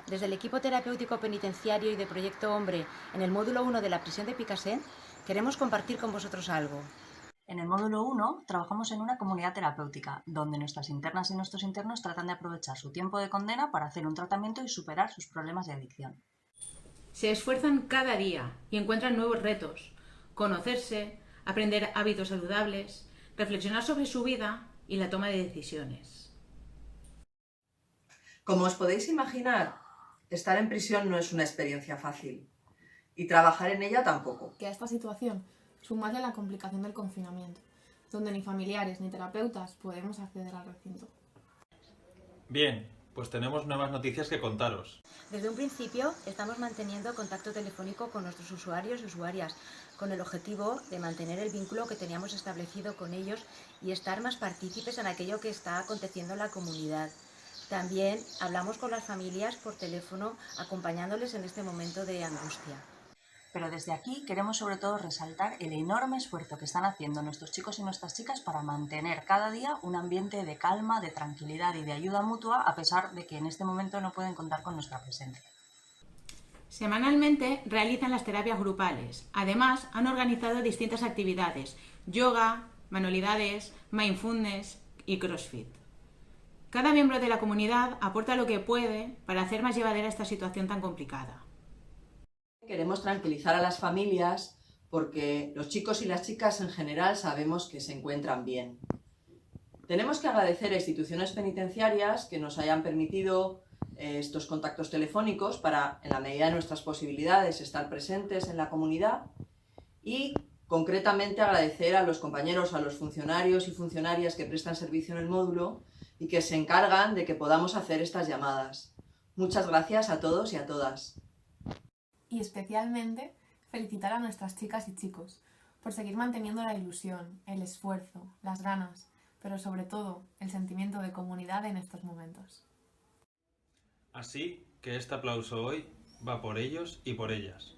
Desde el equipo terapéutico penitenciario y de Proyecto Hombre en el módulo 1 de la prisión de Picassent queremos compartir con vosotros algo. En el módulo 1 trabajamos en una comunidad terapéutica, donde nuestras internas y nuestros internos tratan de aprovechar su tiempo de condena para hacer un tratamiento y superar sus problemas de adicción. Se esfuerzan cada día y encuentran nuevos retos, conocerse, aprender hábitos saludables, reflexionar sobre su vida y la toma de decisiones. Como os podéis imaginar, estar en prisión no es una experiencia fácil y trabajar en ella tampoco. Que a esta situación sumarle la complicación del confinamiento, donde ni familiares ni terapeutas podemos acceder al recinto. Bien, pues tenemos nuevas noticias que contaros. Desde un principio estamos manteniendo contacto telefónico con nuestros usuarios y usuarias, con el objetivo de mantener el vínculo que teníamos establecido con ellos y estar más partícipes en aquello que está aconteciendo en la comunidad. También hablamos con las familias por teléfono, acompañándoles en este momento de angustia. Pero desde aquí queremos sobre todo resaltar el enorme esfuerzo que están haciendo nuestros chicos y nuestras chicas para mantener cada día un ambiente de calma, de tranquilidad y de ayuda mutua, a pesar de que en este momento no pueden contar con nuestra presencia. Semanalmente realizan las terapias grupales. Además, han organizado distintas actividades: yoga, manualidades, mindfulness y crossfit. Cada miembro de la comunidad aporta lo que puede para hacer más llevadera esta situación tan complicada. Queremos tranquilizar a las familias porque los chicos y las chicas en general sabemos que se encuentran bien. Tenemos que agradecer a instituciones penitenciarias que nos hayan permitido estos contactos telefónicos para, en la medida de nuestras posibilidades, estar presentes en la comunidad y concretamente agradecer a los compañeros, a los funcionarios y funcionarias que prestan servicio en el módulo y que se encargan de que podamos hacer estas llamadas. Muchas gracias a todos y a todas. Y especialmente felicitar a nuestras chicas y chicos por seguir manteniendo la ilusión, el esfuerzo, las ganas, pero sobre todo el sentimiento de comunidad en estos momentos. Así que este aplauso hoy va por ellos y por ellas.